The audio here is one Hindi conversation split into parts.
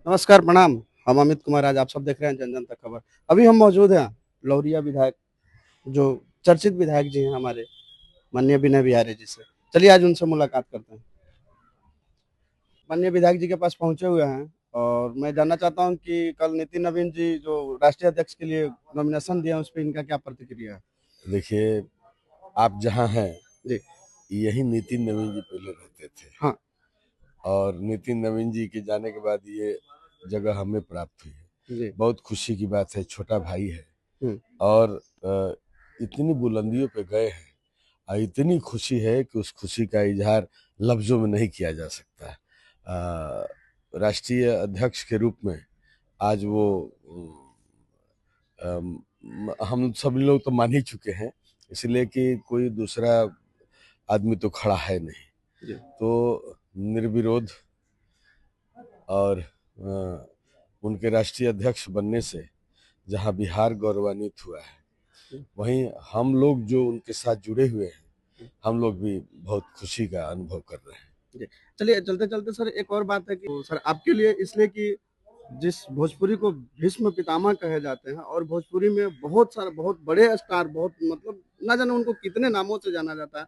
नमस्कार, प्रणाम। हम अमित कुमार, आज आप सब देख रहे हैं जन जन तक खबर। अभी हम मौजूद हैं लौरिया विधायक, जो चर्चित विधायक जी हैं हमारे, माननीय विनय बिहारी जी से। चलिए आज उनसे मुलाकात करते हैं। माननीय विधायक जी के पास पहुंचे हुए हैं और मैं जानना चाहता हूं कि कल नितिन नवीन जी जो राष्ट्रीय अध्यक्ष के लिए नॉमिनेशन दिया, उस पर इनका क्या प्रतिक्रिया है? देखिए, आप जहाँ हैं जी। यही नितिन नवीन जी पहले रहते थे। हाँ। और नितिन नवीन जी के जाने के बाद ये जगह हमें प्राप्त हुई है। जी। बहुत खुशी की बात है, छोटा भाई है हम्म। और इतनी बुलंदियों पे गए हैं और इतनी खुशी है कि उस खुशी का इजहार लफ्जों में नहीं किया जा सकता। राष्ट्रीय अध्यक्ष के रूप में आज वो हम सब लोग तो मान ही चुके हैं, इसलिए कि कोई दूसरा आदमी तो खड़ा है नहीं। जी। तो निर्विरोध और उनके राष्ट्रीय अध्यक्ष बनने से जहां बिहार गौरवान्वित हुआ है, वहीं हम लोग जो उनके साथ जुड़े हुए हैं, हम लोग भी बहुत खुशी का अनुभव कर रहे हैं। जी। चलिए चलते चलते सर, एक और बात है कि सर आपके लिए इसलिए कि जिस भोजपुरी को भीष्म पितामह कहे जाते हैं और भोजपुरी में बहुत सारे बहुत बड़े स्टार, बहुत मतलब ना जाने उनको कितने नामों से जाना जाता है,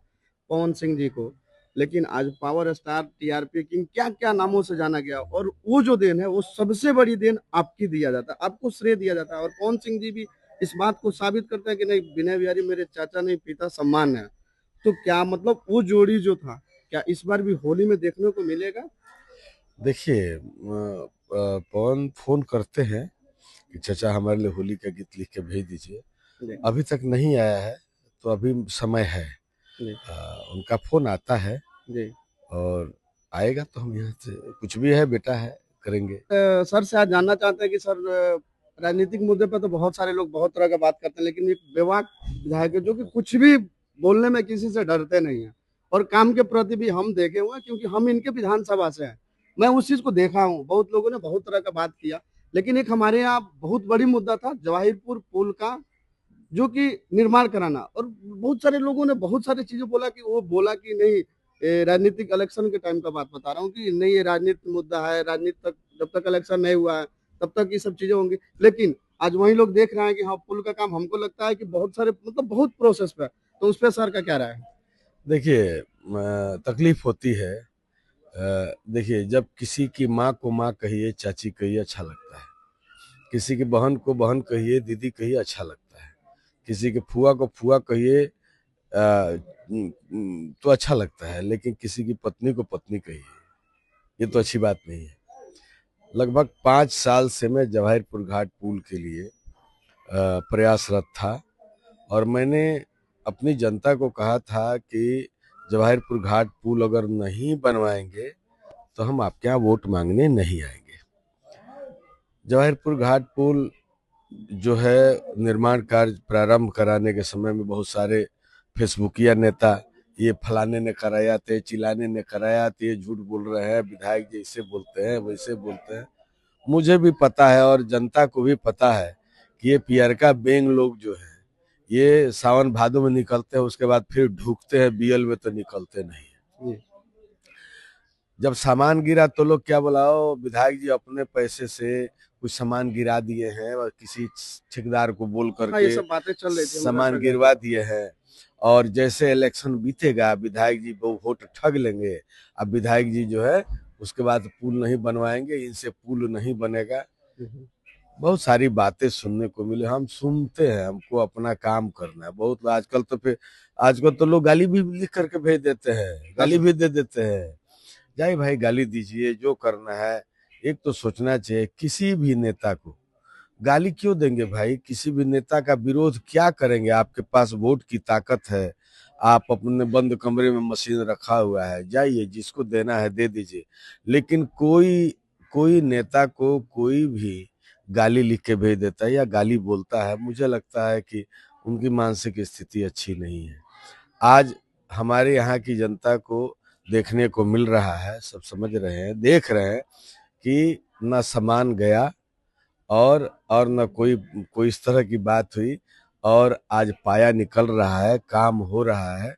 पवन सिंह जी को, लेकिन आज पावर स्टार, टीआरपी किंग, क्या क्या नामों से जाना गया, और वो जो देन है वो सबसे बड़ी देन आपकी दिया जाता है, आपको श्रेय दिया जाता है। और पवन सिंह जी भी इस बात को साबित करते हैं कि नहीं, विनय बिहारी मेरे चाचा नहीं पिता सम्मान है। तो क्या मतलब वो जोड़ी जो था, क्या इस बार भी होली में देखने को मिलेगा? देखिए, पवन फोन करते हैं कि चाचा हमारे लिए होली का गीत लिख के भेज दीजिए। अभी तक नहीं आया है, तो अभी समय है। उनका फोन आता है जी। और आएगा तो हम यहाँ से कुछ भी है बेटा है करेंगे। सर से आज जानना चाहते हैं कि सर, राजनीतिक मुद्दे पर तो बहुत सारे लोग बहुत तरह का बात करते हैं, लेकिन एक बेबाक विधायक है जो कि कुछ भी बोलने में किसी से डरते नहीं है, और काम के प्रति भी हम देखे हुए हैं क्योंकि हम इनके विधानसभा से हैं। मैं उस चीज को देखा हूँ, बहुत लोगों ने बहुत तरह का बात किया, लेकिन एक हमारे यहाँ बहुत बड़ी मुद्दा था जवाहिरपुर पुल का, जो कि निर्माण कराना, और बहुत सारे लोगों ने बहुत सारी चीजें बोला कि वो बोला कि नहीं, राजनीतिक इलेक्शन के टाइम का बात बता रहा हूँ कि नहीं, ये राजनीतिक मुद्दा है, राजनीति तक जब तक इलेक्शन नहीं हुआ है तब तक ये सब चीजें होंगी। लेकिन आज वही लोग देख रहे हैं कि हाँ, पुल का काम हमको लगता है कि बहुत सारे मतलब बहुत प्रोसेस पे है। तो उस पर सर का क्या राय है? देखिए, तकलीफ होती है। देखिए, जब किसी की माँ को माँ कहिए, चाची कहिए, अच्छा लगता है। किसी की बहन को बहन कहिए, दीदी कहिए, अच्छा लगता है। किसी के फुआ को फुआ कहिए तो अच्छा लगता है, लेकिन किसी की पत्नी को पत्नी कहिए, ये तो अच्छी बात नहीं है। लगभग 5 साल से मैं जवाहिरपुर घाट पुल के लिए प्रयासरत था और मैंने अपनी जनता को कहा था कि जवाहिरपुर घाट पुल अगर नहीं बनवाएंगे तो हम आपके यहाँ वोट मांगने नहीं आएंगे। जवाहिरपुर घाट पुल जो है, निर्माण कार्य प्रारंभ कराने के समय में बहुत सारे फेसबुकिया नेता, ये फलाने ने कराया थे, चिलाने ने कराया थे, ये झूठ बोल रहे हैं, विधायक जी ऐसे बोलते हैं वैसे बोलते हैं। मुझे भी पता है और जनता को भी पता है कि ये पियरका बेंग लोग जो है, ये सावन भादो में निकलते हैं, उसके बाद फिर ढूकते हैं, बीयल में तो निकलते नहीं है। जब सामान गिरा तो लोग क्या बोलाओ, विधायक जी अपने पैसे से कुछ सामान गिरा दिए हैं और किसी ठेकेदार को बोल हाँ, ये करके सब बातें चल रही थी, मुझे सामान गिरवा दिए हैं। और जैसे इलेक्शन बीतेगा, विधायक जी वो वोट ठग लेंगे। अब विधायक जी जो है उसके बाद पुल नहीं बनवाएंगे, इनसे पुल नहीं बनेगा। बहुत सारी बातें सुनने को मिले, हम सुनते हैं, हमको अपना काम करना है। बहुत आजकल तो लोग गाली भी लिख करके भेज देते हैं, गाली भी दे देते हैं। जाए भाई, गाली दीजिए, जो करना है। एक तो सोचना चाहिए, किसी भी नेता को गाली क्यों देंगे भाई? किसी भी नेता का विरोध क्या करेंगे? आपके पास वोट की ताकत है, आप अपने बंद कमरे में मशीन रखा हुआ है, जाइए जिसको देना है दे दीजिए। लेकिन कोई कोई नेता को कोई भी गाली लिख के भेज देता है या गाली बोलता है, मुझे लगता है कि उनकी मानसिक स्थिति अच्छी नहीं है। आज हमारे यहाँ की जनता को देखने को मिल रहा है, सब समझ रहे हैं, देख रहे हैं कि न सामान गया और न कोई कोई इस तरह की बात हुई। और आज पाया निकल रहा है, काम हो रहा है,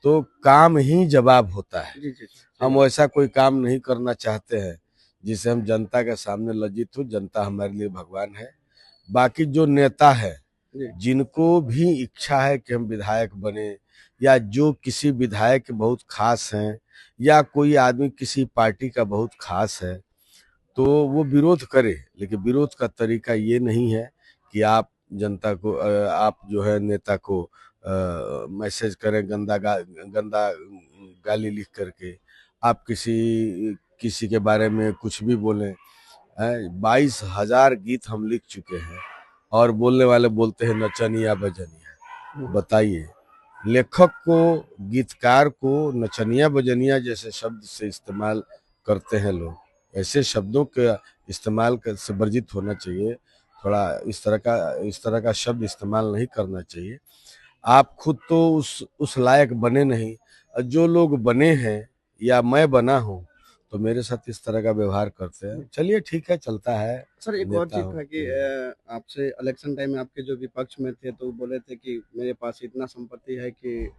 तो काम ही जवाब होता है। जी जी जी। हम वैसा कोई काम नहीं करना चाहते हैं जिससे हम जनता के सामने लज्जित हो। जनता हमारे लिए भगवान है। बाकी जो नेता है, जी जिनको भी इच्छा है कि हम विधायक बने, या जो किसी विधायक के बहुत खास हैं, या कोई आदमी किसी पार्टी का बहुत खास है, तो वो विरोध करे। लेकिन विरोध का तरीका ये नहीं है कि आप जनता को आप जो है नेता को मैसेज करें गंदा गाली लिख करके, आप किसी के बारे में कुछ भी बोलें। 22,000 गीत हम लिख चुके हैं और बोलने वाले बोलते हैं नचनिया बजनिया। बताइए, लेखक को, गीतकार को नचनिया बजनिया जैसे शब्द से इस्तेमाल करते हैं लोग। ऐसे शब्दों के इस्तेमाल से वर्जित होना चाहिए। थोड़ा इस तरह का शब्द इस्तेमाल नहीं करना चाहिए। आप खुद तो उस लायक बने नहीं, और जो लोग बने हैं या मैं बना हूँ तो मेरे साथ इस तरह का व्यवहार करते हैं। चलिए ठीक है, चलता है। सर, एक और नेता चीज हूँ। था कि आपसे इलेक्शन टाइम में आपके जो विपक्ष में थे तो वो बोले थे कि मेरे पास इतना संपत्ति है कि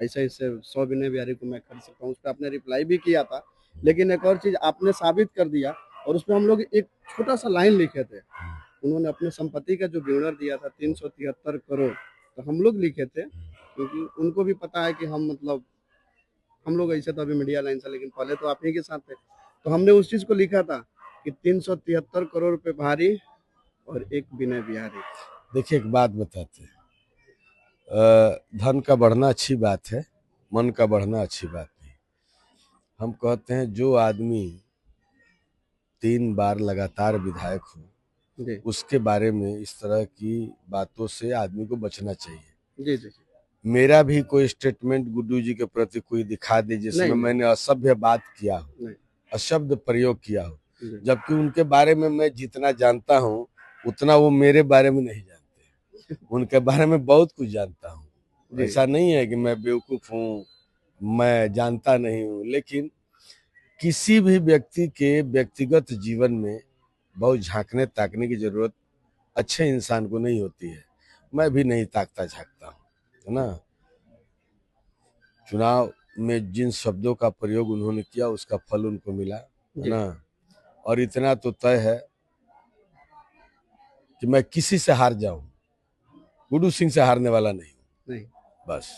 ऐसे ऐसे 100 विनय बिहारी को मैं खरीद सकता हूँ। उस पर आपने रिप्लाई भी किया था, लेकिन एक और चीज आपने साबित कर दिया, और उसमें हम लोग एक छोटा सा लाइन लिखे थे। उन्होंने अपने संपत्ति का जो ब्यौरा दिया था 373 करोड़, तो हम लोग लिखे थे क्योंकि उनको भी पता है कि हम मतलब हम लोग ऐसे तो अभी मीडिया लाइन से, लेकिन पहले तो आप ही के साथ थे, तो हमने उस चीज को लिखा था कि 373 करोड़ रुपए भारी और एक विनय बिहारी। देखिए, एक बात बताते हैं, धन का बढ़ना अच्छी बात है, मन का बढ़ना अच्छी बात नहीं। हम कहते हैं जो आदमी 3 बार लगातार विधायक हो, जी उसके बारे में इस तरह की बातों से आदमी को बचना चाहिए। जी जी। मेरा भी कोई स्टेटमेंट गुड्डू जी के प्रति कोई दिखा दे जिसमें नहीं नहीं मैंने असभ्य बात किया हो, नहीं। अशब्द प्रयोग किया हो, जी जबकि उनके बारे में मैं जितना जानता हूँ उतना वो मेरे बारे में नहीं जानते। उनके बारे में बहुत कुछ जानता हूँ। जी ऐसा नहीं है कि मैं बेवकूफ हूँ, मैं जानता नहीं हूँ। लेकिन किसी भी व्यक्ति के व्यक्तिगत जीवन में बहुत झांकने ताकने की जरूरत अच्छे इंसान को नहीं होती है। मैं भी नहीं ताकता झांकता हूँ, है ना। चुनाव में जिन शब्दों का प्रयोग उन्होंने किया उसका फल उनको मिला, है जी। ना। और इतना तो तय है कि मैं किसी से हार जाऊं, गुड्डू सिंह से हारने वाला नहीं हूं, नहीं। बस।